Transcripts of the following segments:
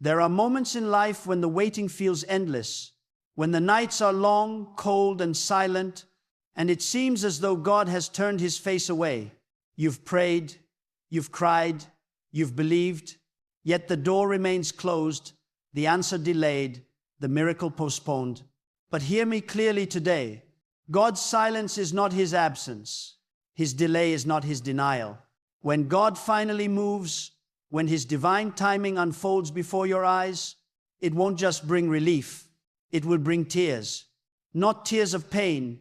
There are moments in life when the waiting feels endless, when the nights are long, cold, and silent, and it seems as though God has turned his face away. You've prayed, you've cried, you've believed, yet the door remains closed, the answer delayed, the miracle postponed. But hear me clearly today. God's silence is not his absence. His delay is not his denial. When God finally moves, when his divine timing unfolds before your eyes, it won't just bring relief, it will bring tears. Not tears of pain,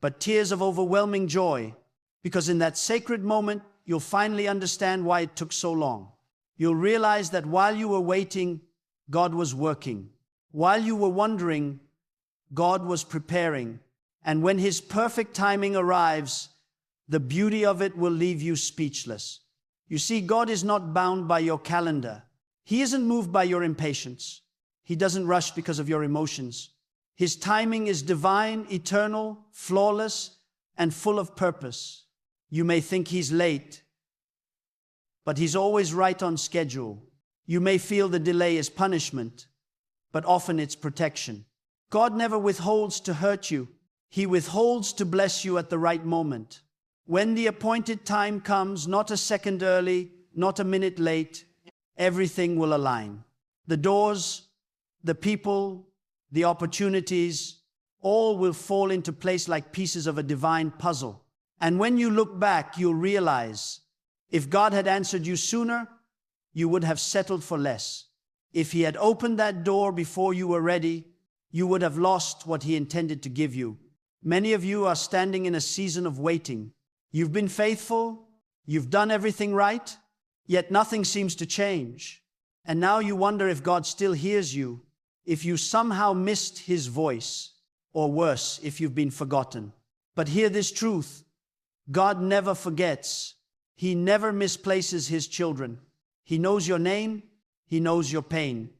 but tears of overwhelming joy. Because in that sacred moment, you'll finally understand why it took so long. You'll realize that while you were waiting, God was working. While you were wondering, God was preparing. And when his perfect timing arrives, the beauty of it will leave you speechless. You see, God is not bound by your calendar. He isn't moved by your impatience. He doesn't rush because of your emotions. His timing is divine, eternal, flawless, and full of purpose. You may think he's late, but he's always right on schedule. You may feel the delay is punishment, but often it's protection. God never withholds to hurt you. He withholds to bless you at the right moment. When the appointed time comes, not a second early, not a minute late, everything will align. The doors, the people, the opportunities, all will fall into place like pieces of a divine puzzle. And when you look back, you'll realize, if God had answered you sooner, you would have settled for less. If he had opened that door before you were ready, you would have lost what he intended to give you. Many of you are standing in a season of waiting. You've been faithful, you've done everything right, yet nothing seems to change. And now you wonder if God still hears you, if you somehow missed his voice, or worse, if you've been forgotten. But hear this truth: God never forgets. He never misplaces his children. He knows your name, he knows your pain,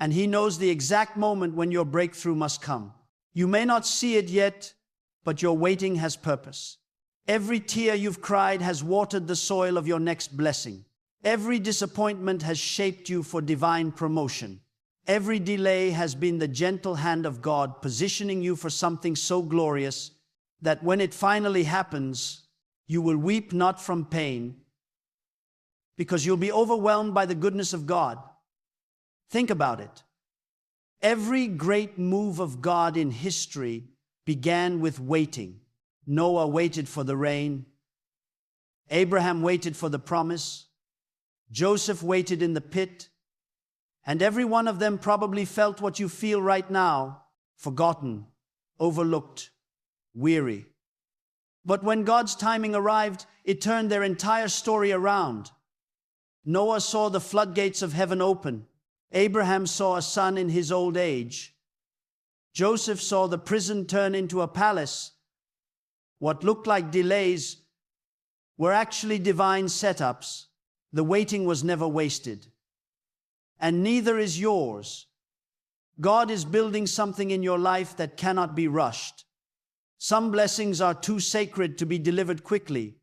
and he knows the exact moment when your breakthrough must come. You may not see it yet, but your waiting has purpose. Every tear you've cried has watered the soil of your next blessing. Every disappointment has shaped you for divine promotion. Every delay has been the gentle hand of God positioning you for something so glorious that when it finally happens, you will weep not from pain, because you'll be overwhelmed by the goodness of God. Think about it. Every great move of God in history began with waiting. Noah waited for the rain. Abraham waited for the promise. Joseph waited in the pit. And every one of them probably felt what you feel right now: forgotten, overlooked, weary. But when God's timing arrived, it turned their entire story around. Noah saw the floodgates of heaven open. Abraham saw a son in his old age. Joseph saw the prison turn into a palace. What looked like delays were actually divine setups. The waiting was never wasted. And neither is yours. God is building something in your life that cannot be rushed. Some blessings are too sacred to be delivered quickly.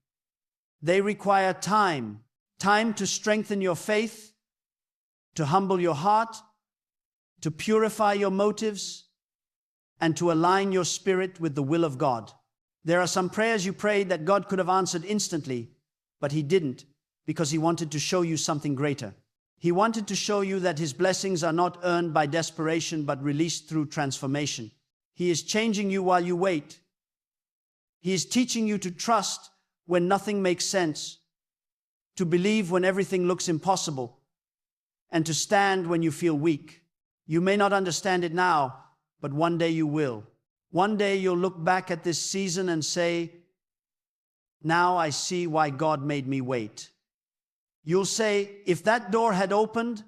They require time to strengthen your faith, to humble your heart, to purify your motives, and to align your spirit with the will of God. There are some prayers you prayed that God could have answered instantly, but he didn't, because he wanted to show you something greater. He wanted to show you that his blessings are not earned by desperation, but released through transformation. He is changing you while you wait. He is teaching you to trust when nothing makes sense, to believe when everything looks impossible, and to stand when you feel weak. You may not understand it now, but one day you will. One day you'll look back at this season and say, "Now I see why God made me wait." You'll say, "If that door had opened,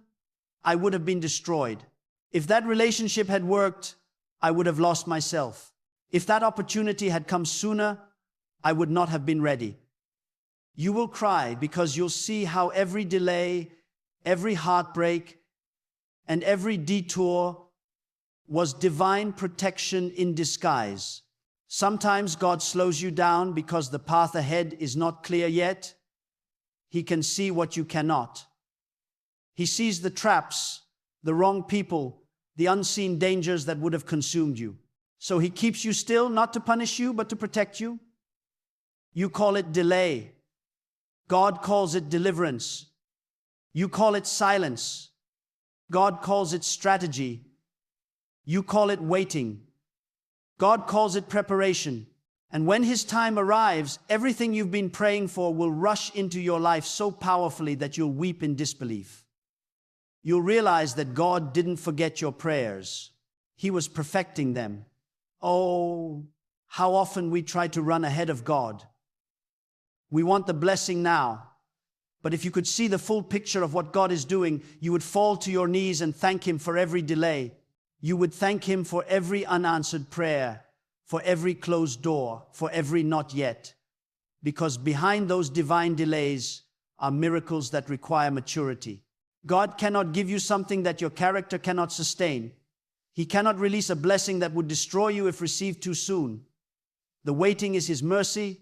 I would have been destroyed. If that relationship had worked, I would have lost myself. If that opportunity had come sooner, I would not have been ready." You will cry because you'll see how every delay, every heartbreak, and every detour was divine protection in disguise. Sometimes God slows you down because the path ahead is not clear yet. He can see what you cannot. He sees the traps, the wrong people, the unseen dangers that would have consumed you. So he keeps you still, not to punish you, but to protect you. You call it delay. God calls it deliverance. You call it silence. God calls it strategy. You call it waiting. God calls it preparation. And when his time arrives, everything you've been praying for will rush into your life so powerfully that you'll weep in disbelief. You'll realize that God didn't forget your prayers. He was perfecting them. Oh, how often we try to run ahead of God. We want the blessing now. But if you could see the full picture of what God is doing, you would fall to your knees and thank him for every delay. You would thank him for every unanswered prayer, for every closed door, for every not yet. Because behind those divine delays are miracles that require maturity. God cannot give you something that your character cannot sustain. He cannot release a blessing that would destroy you if received too soon. The waiting is his mercy.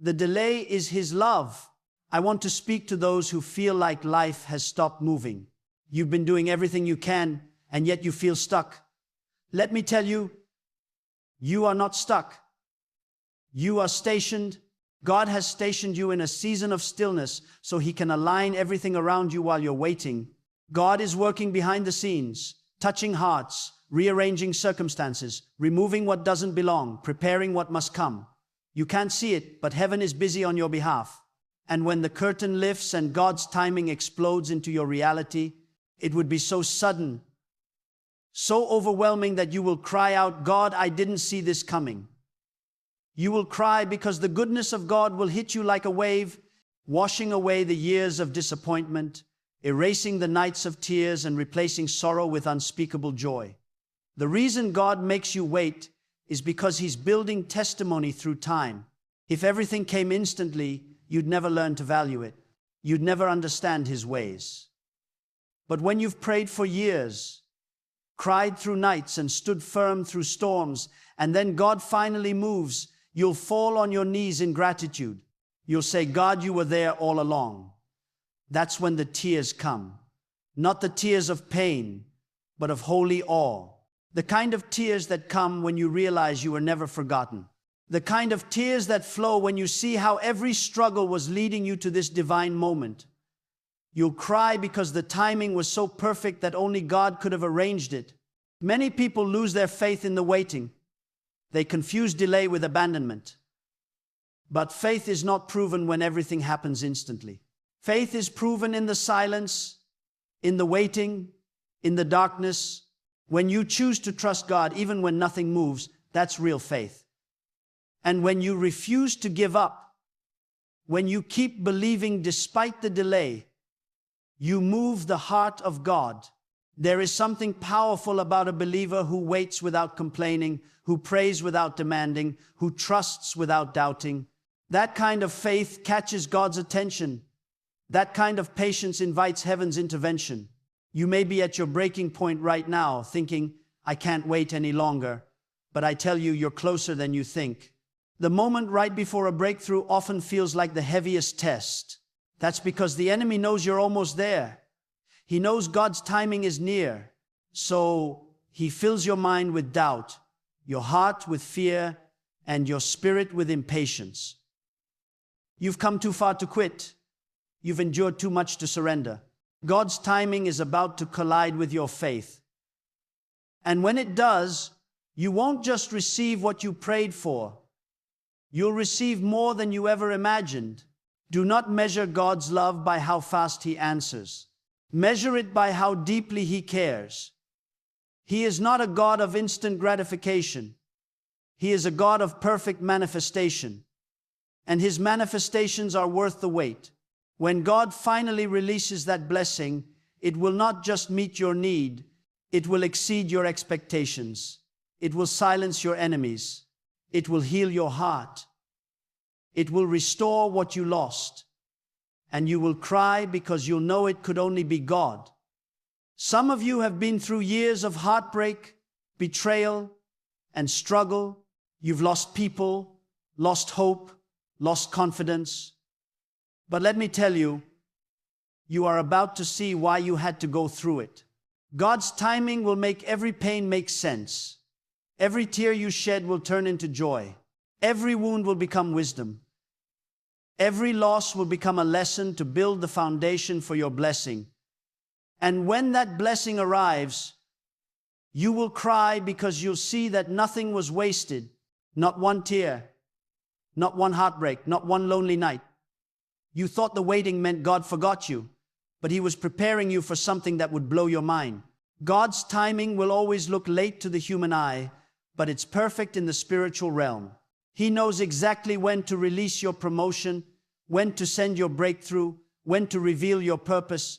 The delay is his love. I want to speak to those who feel like life has stopped moving. You've been doing everything you can, and yet you feel stuck. Let me tell you, you are not stuck. You are stationed. God has stationed you in a season of stillness so he can align everything around you while you're waiting. God is working behind the scenes, touching hearts, rearranging circumstances, removing what doesn't belong, preparing what must come. You can't see it, but heaven is busy on your behalf. And when the curtain lifts and God's timing explodes into your reality, it would be so sudden, so overwhelming that you will cry out, God, I didn't see this coming. You will cry because the goodness of God will hit you like a wave, washing away the years of disappointment, erasing the nights of tears and replacing sorrow with unspeakable joy. The reason God makes you wait is because he's building testimony through time. If everything came instantly, you'd never learn to value it. You'd never understand his ways. But when you've prayed for years, cried through nights and stood firm through storms, and then God finally moves, you'll fall on your knees in gratitude. You'll say, God, you were there all along. That's when the tears come. Not the tears of pain, but of holy awe. The kind of tears that come when you realize you were never forgotten. The kind of tears that flow when you see how every struggle was leading you to this divine moment. You'll cry because the timing was so perfect that only God could have arranged it. Many people lose their faith in the waiting. They confuse delay with abandonment. But faith is not proven when everything happens instantly. Faith is proven in the silence, in the waiting, in the darkness. When you choose to trust God, even when nothing moves, that's real faith. And when you refuse to give up, when you keep believing despite the delay, you move the heart of God. There is something powerful about a believer who waits without complaining, who prays without demanding, who trusts without doubting. That kind of faith catches God's attention. That kind of patience invites heaven's intervention. You may be at your breaking point right now, thinking, I can't wait any longer. But I tell you, you're closer than you think. The moment right before a breakthrough often feels like the heaviest test. That's because the enemy knows you're almost there. He knows God's timing is near. So he fills your mind with doubt, your heart with fear, and your spirit with impatience. You've come too far to quit. You've endured too much to surrender. God's timing is about to collide with your faith. And when it does, you won't just receive what you prayed for. You'll receive more than you ever imagined. Do not measure God's love by how fast he answers. Measure it by how deeply he cares. He is not a God of instant gratification. He is a God of perfect manifestation. And his manifestations are worth the wait. When God finally releases that blessing, it will not just meet your need, it will exceed your expectations. It will silence your enemies. It will heal your heart. It will restore what you lost. And you will cry because you'll know it could only be God. Some of you have been through years of heartbreak, betrayal, and struggle. You've lost people, lost hope, lost confidence. But let me tell you, you are about to see why you had to go through it. God's timing will make every pain make sense. Every tear you shed will turn into joy. Every wound will become wisdom. Every loss will become a lesson to build the foundation for your blessing. And when that blessing arrives, you will cry because you'll see that nothing was wasted. Not one tear, not one heartbreak, not one lonely night. You thought the waiting meant God forgot you, but He was preparing you for something that would blow your mind. God's timing will always look late to the human eye, but it's perfect in the spiritual realm. He knows exactly when to release your promotion, when to send your breakthrough, when to reveal your purpose.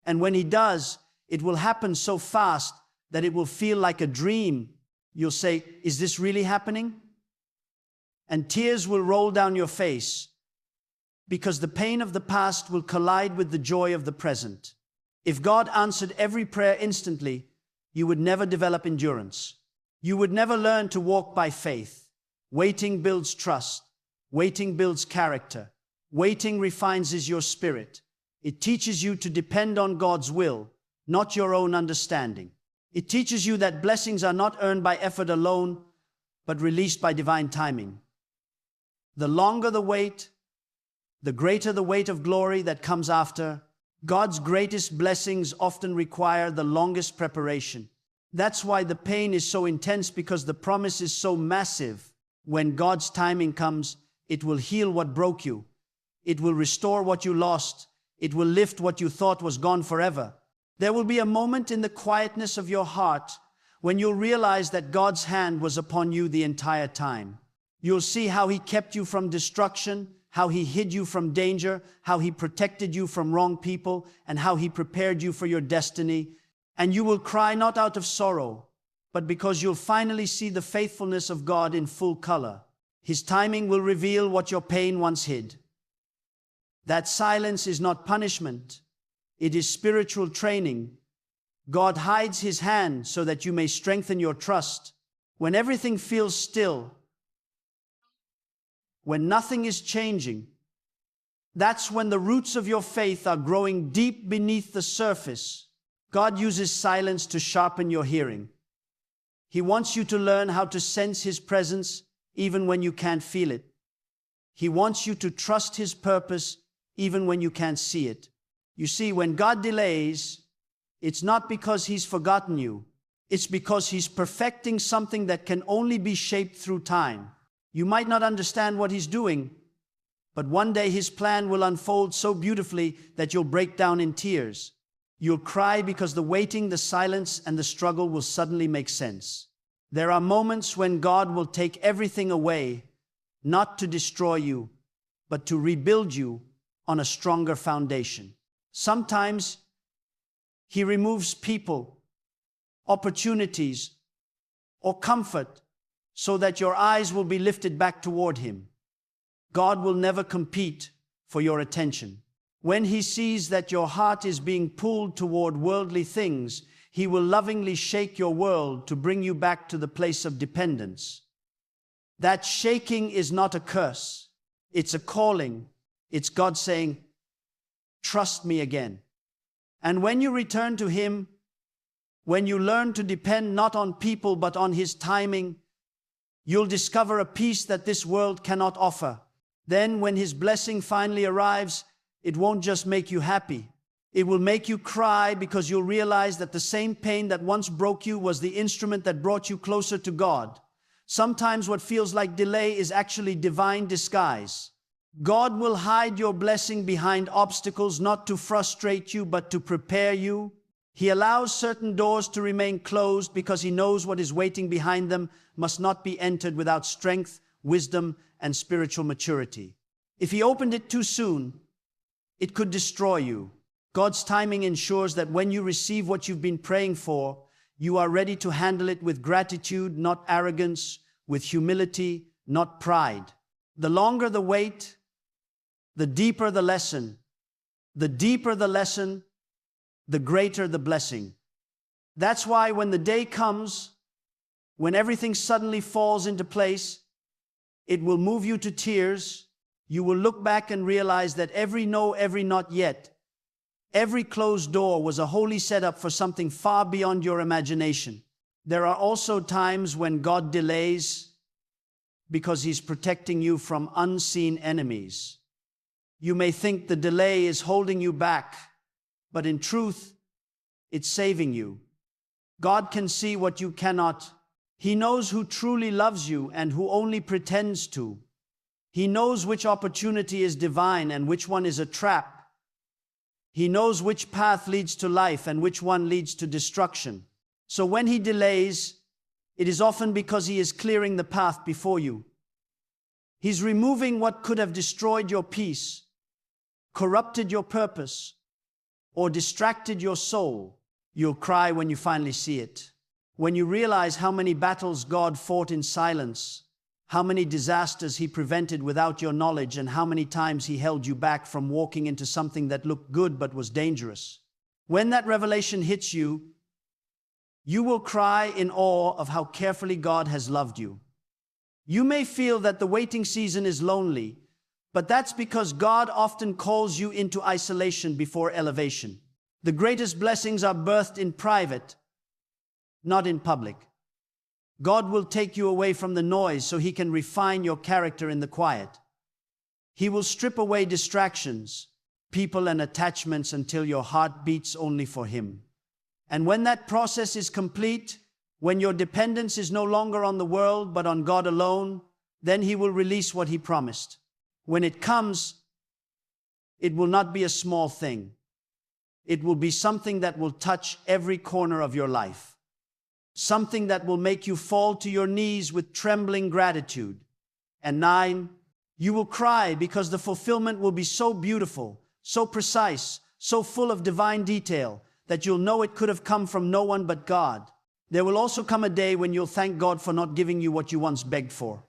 And when He does, it will happen so fast that it will feel like a dream. You'll say, "Is this really happening?" And tears will roll down your face because the pain of the past will collide with the joy of the present. If God answered every prayer instantly, you would never develop endurance. You would never learn to walk by faith. Waiting builds trust. Waiting builds character. Waiting refines your spirit. It teaches you to depend on God's will, not your own understanding. It teaches you that blessings are not earned by effort alone, but released by divine timing. The longer the wait, the greater the weight of glory that comes after. God's greatest blessings often require the longest preparation. That's why the pain is so intense, because the promise is so massive. When God's timing comes, it will heal what broke you. It will restore what you lost. It will lift what you thought was gone forever. There will be a moment in the quietness of your heart when you'll realize that God's hand was upon you the entire time. You'll see how He kept you from destruction, how He hid you from danger, how He protected you from wrong people, and how He prepared you for your destiny. And you will cry not out of sorrow, but because you'll finally see the faithfulness of God in full color. His timing will reveal what your pain once hid. That silence is not punishment. It is spiritual training. God hides His hand so that you may strengthen your trust. When everything feels still, when nothing is changing, that's when the roots of your faith are growing deep beneath the surface. God uses silence to sharpen your hearing. He wants you to learn how to sense His presence even when you can't feel it. He wants you to trust His purpose even when you can't see it. You see, when God delays, it's not because He's forgotten you. It's because He's perfecting something that can only be shaped through time. You might not understand what He's doing, but one day His plan will unfold so beautifully that you'll break down in tears. You'll cry because the waiting, the silence, and the struggle will suddenly make sense. There are moments when God will take everything away, not to destroy you, but to rebuild you on a stronger foundation. Sometimes He removes people, opportunities, or comfort so that your eyes will be lifted back toward Him. God will never compete for your attention. When He sees that your heart is being pulled toward worldly things, He will lovingly shake your world to bring you back to the place of dependence. That shaking is not a curse. It's a calling. It's God saying, "Trust me again." And when you return to Him, when you learn to depend not on people but on His timing, you'll discover a peace that this world cannot offer. Then when His blessing finally arrives, it won't just make you happy. It will make you cry because you'll realize that the same pain that once broke you was the instrument that brought you closer to God. Sometimes what feels like delay is actually divine disguise. God will hide your blessing behind obstacles, not to frustrate you, but to prepare you. He allows certain doors to remain closed because He knows what is waiting behind them must not be entered without strength, wisdom, and spiritual maturity. If He opened it too soon, it could destroy you. God's timing ensures that when you receive what you've been praying for, you are ready to handle it with gratitude, not arrogance, with humility, not pride. The longer the wait, the deeper the lesson. The deeper the lesson, the greater the blessing. That's why when the day comes, when everything suddenly falls into place, it will move you to tears. You will look back and realize that every no, every not yet Every closed door was a holy setup for something far beyond your imagination. There are also times when God delays because He's protecting you from unseen enemies. You may think the delay is holding you back, but in truth, it's saving you. God can see what you cannot. He knows who truly loves you and who only pretends to. He knows which opportunity is divine and which one is a trap. He knows which path leads to life and which one leads to destruction. So when He delays, it is often because He is clearing the path before you. He's removing what could have destroyed your peace, corrupted your purpose, or distracted your soul. You'll cry when you finally see it. When you realize how many battles God fought in silence, how many disasters He prevented without your knowledge, and how many times He held you back from walking into something that looked good but was dangerous. When that revelation hits you, you will cry in awe of how carefully God has loved you. You may feel that the waiting season is lonely, but that's because God often calls you into isolation before elevation. The greatest blessings are birthed in private, not in public. God will take you away from the noise so He can refine your character in the quiet. He will strip away distractions, people and attachments until your heart beats only for Him. And when that process is complete, when your dependence is no longer on the world but on God alone, then He will release what He promised. When it comes, it will not be a small thing. It will be something that will touch every corner of your life. Something that will make you fall to your knees with trembling gratitude. And 9, you will cry because the fulfillment will be so beautiful, so precise, so full of divine detail that you'll know it could have come from no one but God. There will also come a day when you'll thank God for not giving you what you once begged for.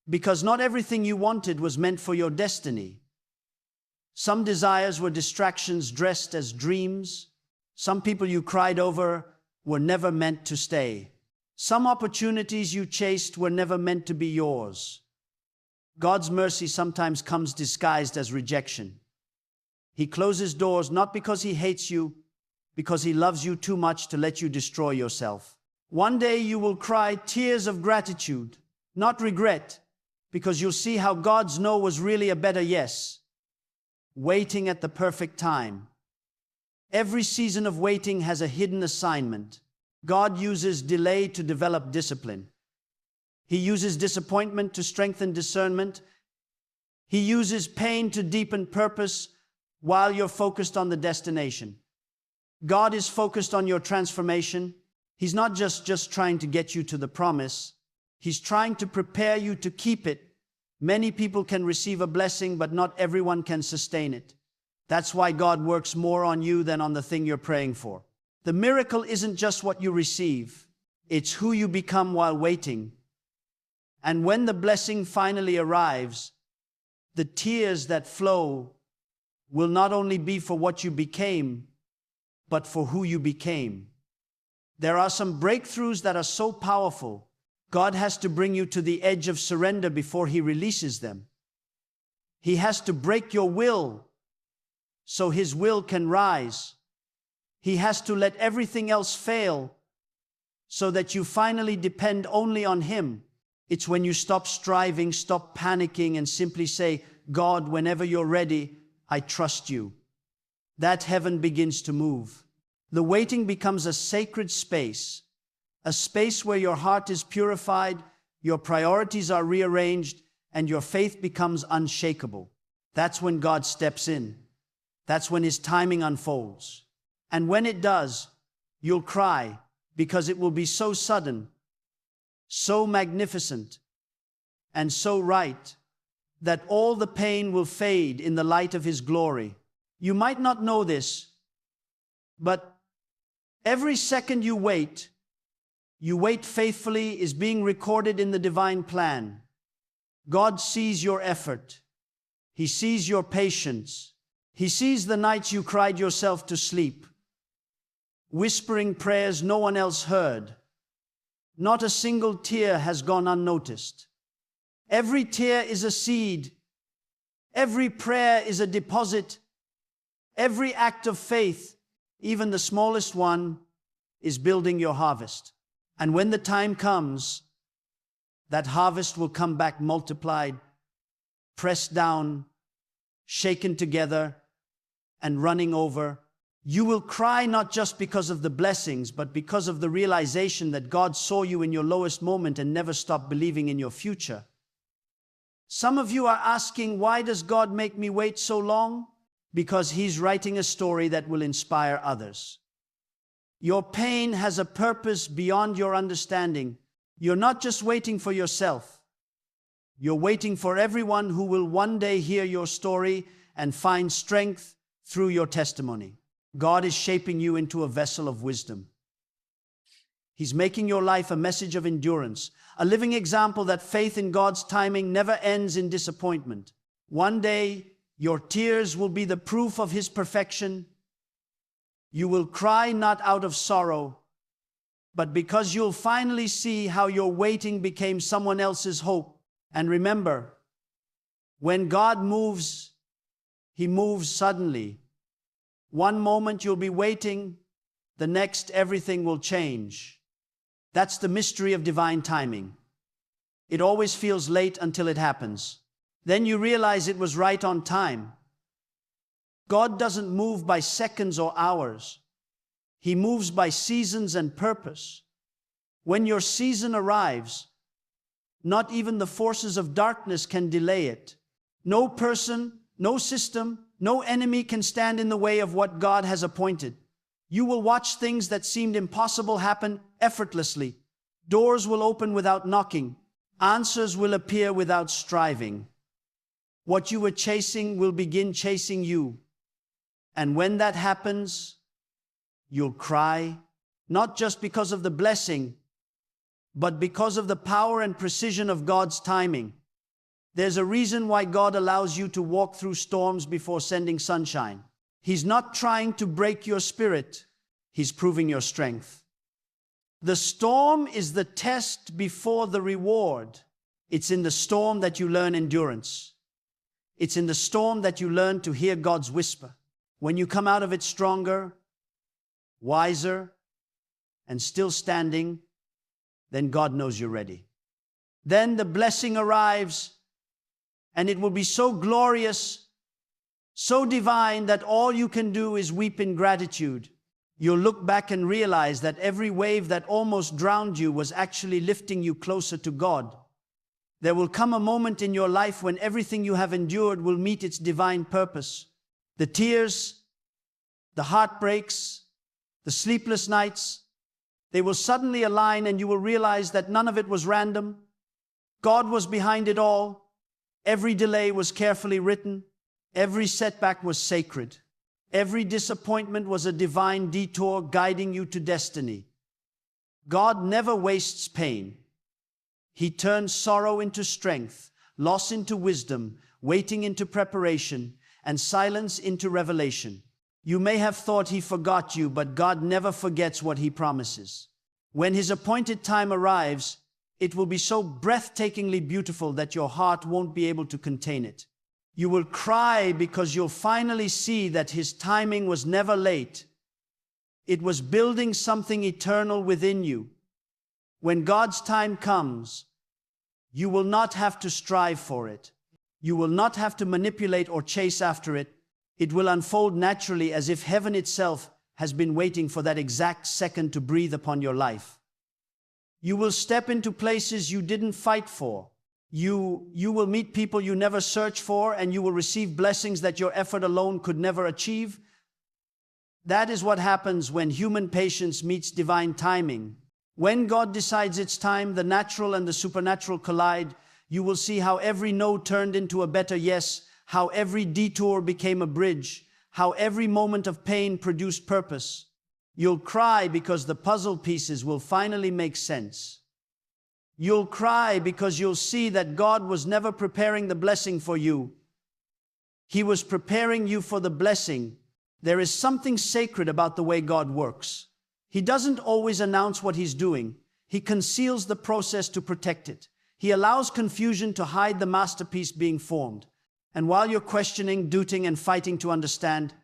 Because not everything you wanted was meant for your destiny. Some desires were distractions dressed as dreams. Some people you cried over were never meant to stay. Some opportunities you chased were never meant to be yours. God's mercy sometimes comes disguised as rejection. He closes doors not because He hates you, because He loves you too much to let you destroy yourself. One day you will cry tears of gratitude, not regret, because you'll see how God's no was really a better yes, waiting at the perfect time. Every season of waiting has a hidden assignment. God uses delay to develop discipline. He uses disappointment to strengthen discernment. He uses pain to deepen purpose while you're focused on the destination. God is focused on your transformation. He's not just trying to get you to the promise. He's trying to prepare you to keep it. Many people can receive a blessing, but not everyone can sustain it. That's why God works more on you than on the thing you're praying for. The miracle isn't just what you receive, it's who you become while waiting. And when the blessing finally arrives, the tears that flow will not only be for what you became, but for who you became. There are some breakthroughs that are so powerful, God has to bring you to the edge of surrender before He releases them. He has to break your will so His will can rise. He has to let everything else fail so that you finally depend only on Him. It's when you stop striving, stop panicking, and simply say, God, whenever you're ready, I trust you. That heaven begins to move. The waiting becomes a sacred space, a space where your heart is purified, your priorities are rearranged, and your faith becomes unshakable. That's when God steps in. That's when His timing unfolds. And when it does, you'll cry because it will be so sudden, so magnificent, and so right that all the pain will fade in the light of His glory. You might not know this, but every second you wait faithfully is being recorded in the divine plan. God sees your effort. He sees your patience. He sees the nights you cried yourself to sleep, whispering prayers no one else heard. Not a single tear has gone unnoticed. Every tear is a seed. Every prayer is a deposit. Every act of faith, even the smallest one, is building your harvest. And when the time comes, that harvest will come back multiplied, pressed down, shaken together, and running over. You will cry not just because of the blessings, but because of the realization that God saw you in your lowest moment and never stopped believing in your future. Some of you are asking, why does God make me wait so long? Because He's writing a story that will inspire others. Your pain has a purpose beyond your understanding. You're not just waiting for yourself. You're waiting for everyone who will one day hear your story and find strength through your testimony. God is shaping you into a vessel of wisdom. He's making your life a message of endurance, a living example that faith in God's timing never ends in disappointment. One day, your tears will be the proof of His perfection. You will cry not out of sorrow, but because you'll finally see how your waiting became someone else's hope. And remember, when God moves, He moves suddenly. One moment you'll be waiting, the next everything will change. That's the mystery of divine timing. It always feels late until it happens. Then you realize it was right on time. God doesn't move by seconds or hours. He moves by seasons and purpose. When your season arrives, not even the forces of darkness can delay it. No person, no system, no enemy can stand in the way of what God has appointed. You will watch things that seemed impossible happen effortlessly. Doors will open without knocking. Answers will appear without striving. What you were chasing will begin chasing you. And when that happens, you'll cry, not just because of the blessing, but because of the power and precision of God's timing. There's a reason why God allows you to walk through storms before sending sunshine. He's not trying to break your spirit. He's proving your strength. The storm is the test before the reward. It's in the storm that you learn endurance. It's in the storm that you learn to hear God's whisper. When you come out of it stronger, wiser, and still standing, then God knows you're ready. Then the blessing arrives, and it will be so glorious, so divine that all you can do is weep in gratitude. You'll look back and realize that every wave that almost drowned you was actually lifting you closer to God. There will come a moment in your life when everything you have endured will meet its divine purpose. The tears, the heartbreaks, the sleepless nights, they will suddenly align and you will realize that none of it was random. God was behind it all. Every delay was carefully written. Every setback was sacred. Every disappointment was a divine detour guiding you to destiny. God never wastes pain. He turns sorrow into strength, loss into wisdom, waiting into preparation, and silence into revelation. You may have thought He forgot you, but God never forgets what He promises. When His appointed time arrives, it will be so breathtakingly beautiful that your heart won't be able to contain it. You will cry because you'll finally see that His timing was never late. It was building something eternal within you. When God's time comes, you will not have to strive for it. You will not have to manipulate or chase after it. It will unfold naturally as if heaven itself has been waiting for that exact second to breathe upon your life. You will step into places you didn't fight for. You will meet people you never searched for, and you will receive blessings that your effort alone could never achieve. That is what happens when human patience meets divine timing. When God decides it's time, the natural and the supernatural collide. You will see how every no turned into a better yes, how every detour became a bridge, how every moment of pain produced purpose. You'll cry because the puzzle pieces will finally make sense. You'll cry because you'll see that God was never preparing the blessing for you. He was preparing you for the blessing. There is something sacred about the way God works. He doesn't always announce what He's doing. He conceals the process to protect it. He allows confusion to hide the masterpiece being formed. And while you're questioning, doubting, and fighting to understand,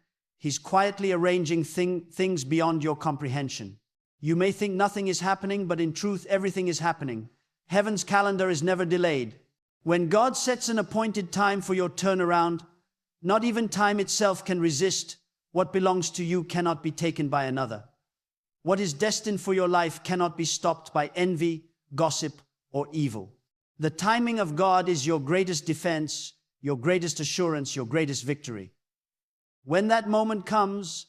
He's quietly arranging things beyond your comprehension. You may think nothing is happening, but in truth, everything is happening. Heaven's calendar is never delayed. When God sets an appointed time for your turnaround, not even time itself can resist. What belongs to you cannot be taken by another. What is destined for your life cannot be stopped by envy, gossip, or evil. The timing of God is your greatest defense, your greatest assurance, your greatest victory. When that moment comes,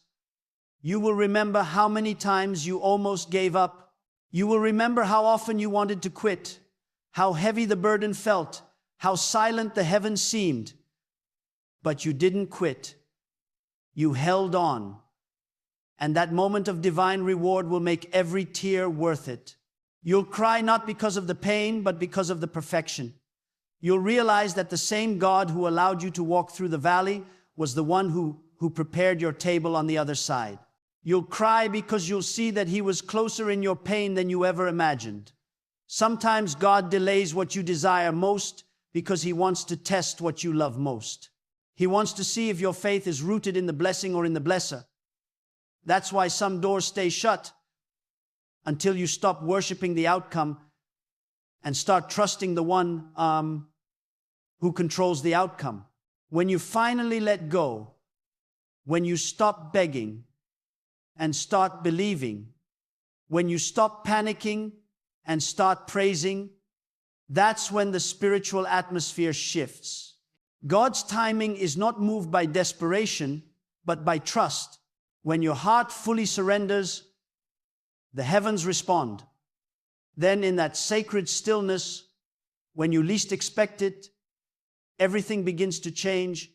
you will remember how many times you almost gave up. You will remember how often you wanted to quit, how heavy the burden felt, how silent the heavens seemed. But you didn't quit. You held on. And that moment of divine reward will make every tear worth it. You'll cry not because of the pain, but because of the perfection. You'll realize that the same God who allowed you to walk through the valley was the one who prepared your table on the other side. You'll cry because you'll see that He was closer in your pain than you ever imagined. Sometimes God delays what you desire most because He wants to test what you love most. He wants to see if your faith is rooted in the blessing or in the blesser. That's why some doors stay shut until you stop worshiping the outcome and start trusting the one who controls the outcome. When you finally let go, when you stop begging and start believing, when you stop panicking and start praising, that's when the spiritual atmosphere shifts. God's timing is not moved by desperation, but by trust. When your heart fully surrenders, the heavens respond. Then in that sacred stillness, when you least expect it, everything begins to change.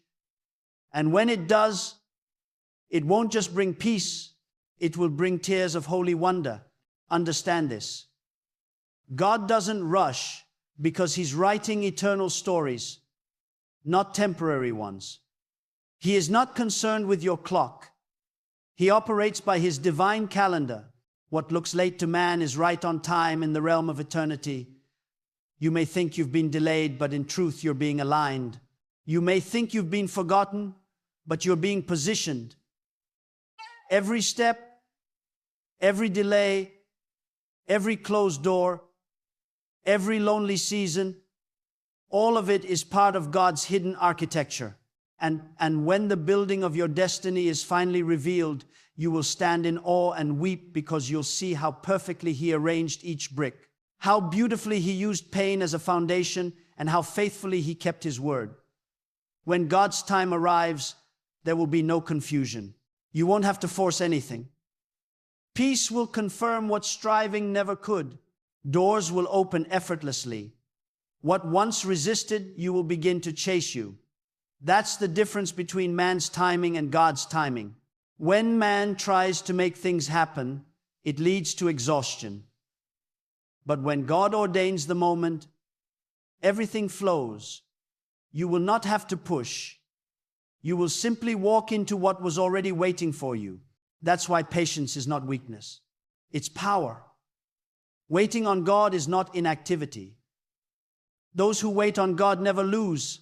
And when it does, it won't just bring peace, it will bring tears of holy wonder. Understand this. God doesn't rush because He's writing eternal stories, not temporary ones. He is not concerned with your clock. He operates by His divine calendar. What looks late to man is right on time in the realm of eternity. You may think you've been delayed, but in truth you're being aligned. You may think you've been forgotten, but you're being positioned. Every step, every delay, every closed door, every lonely season, all of it is part of God's hidden architecture. And when the building of your destiny is finally revealed, you will stand in awe and weep because you'll see how perfectly He arranged each brick, how beautifully He used pain as a foundation, and how faithfully He kept His word. When God's time arrives, there will be no confusion. You won't have to force anything. Peace will confirm what striving never could. Doors will open effortlessly. What once resisted, you will begin to chase you. That's the difference between man's timing and God's timing. When man tries to make things happen, it leads to exhaustion. But when God ordains the moment, everything flows. You will not have to push. You will simply walk into what was already waiting for you. That's why patience is not weakness. It's power. Waiting on God is not inactivity. Those who wait on God never lose.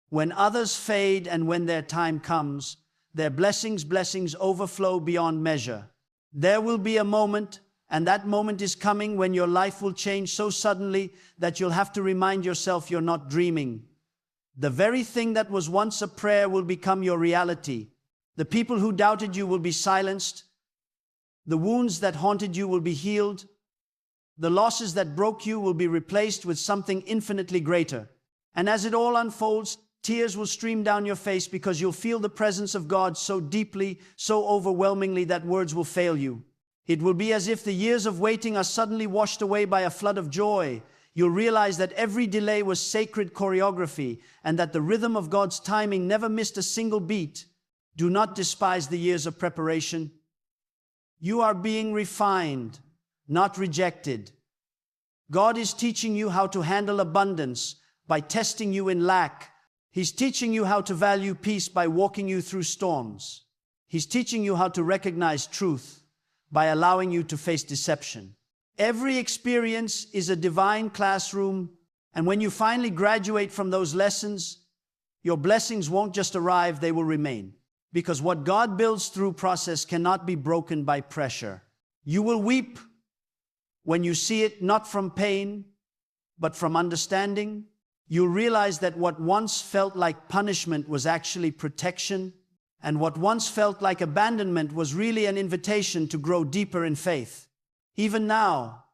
When others fade and when their time comes, their blessings overflow beyond measure. There will be a moment, and that moment is coming, when your life will change so suddenly that you'll have to remind yourself you're not dreaming. The very thing that was once a prayer will become your reality. The people who doubted you will be silenced. The wounds that haunted you will be healed. The losses that broke you will be replaced with something infinitely greater. And as it all unfolds, tears will stream down your face because you'll feel the presence of God so deeply, so overwhelmingly that words will fail you. It will be as if the years of waiting are suddenly washed away by a flood of joy. You'll realize that every delay was sacred choreography and that the rhythm of God's timing never missed a single beat. Do not despise the years of preparation. You are being refined, not rejected. God is teaching you how to handle abundance by testing you in lack. He's teaching you how to value peace by walking you through storms. He's teaching you how to recognize truth by allowing you to face deception. Every experience is a divine classroom, and when you finally graduate from those lessons, your blessings won't just arrive, they will remain. because what God builds through process cannot be broken by pressure. You will weep when you see it, not from pain, but from understanding. You'll realize that what once felt like punishment was actually protection, and what once felt like abandonment was really an invitation to grow deeper in faith. Even now,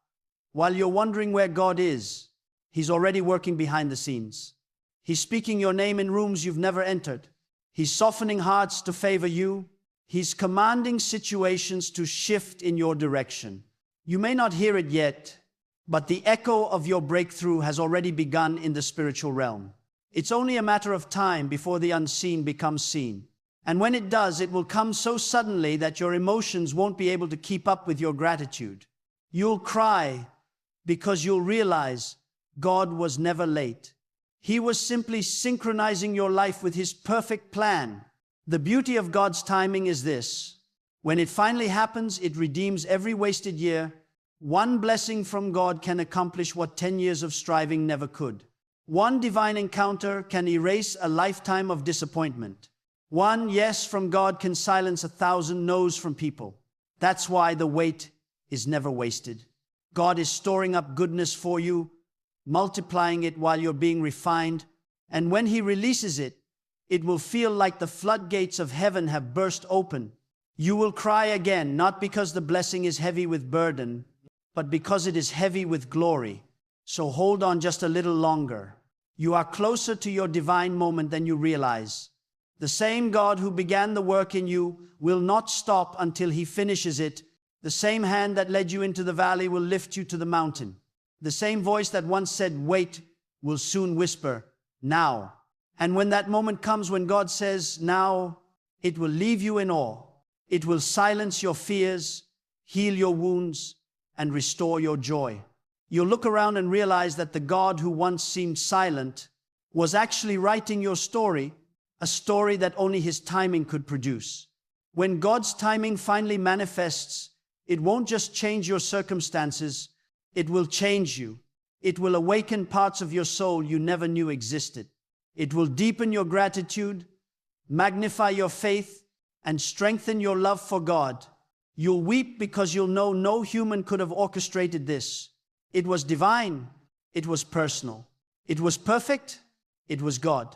while you're wondering where God is, He's already working behind the scenes. He's speaking your name in rooms you've never entered. He's softening hearts to favor you. He's commanding situations to shift in your direction. You may not hear it yet, but the echo of your breakthrough has already begun in the spiritual realm. It's only a matter of time before the unseen becomes seen. And when it does, it will come so suddenly that your emotions won't be able to keep up with your gratitude. You'll cry because you'll realize God was never late. He was simply synchronizing your life with His perfect plan. The beauty of God's timing is this: when it finally happens, it redeems every wasted year. One blessing from God can accomplish what 10 years of striving never could. One divine encounter can erase a lifetime of disappointment. One yes from God can silence 1,000 no's from people. That's why the wait is never wasted. God is storing up goodness for you, multiplying it while you're being refined, and when He releases it, it will feel like the floodgates of heaven have burst open. You will cry again, not because the blessing is heavy with burden, but because it is heavy with glory. So hold on just a little longer. You are closer to your divine moment than you realize. The same God who began the work in you will not stop until He finishes it. The same hand that led you into the valley will lift you to the mountain. The same voice that once said, "Wait," will soon whisper, "Now." And when that moment comes when God says, "Now," it will leave you in awe. It will silence your fears, heal your wounds, and restore your joy. You'll look around and realize that the God who once seemed silent was actually writing your story, a story that only His timing could produce. When God's timing finally manifests, it won't just change your circumstances, it will change you. It will awaken parts of your soul you never knew existed. It will deepen your gratitude, magnify your faith, and strengthen your love for God. You'll weep because you'll know no human could have orchestrated this. It was divine. It was personal. It was perfect. It was God.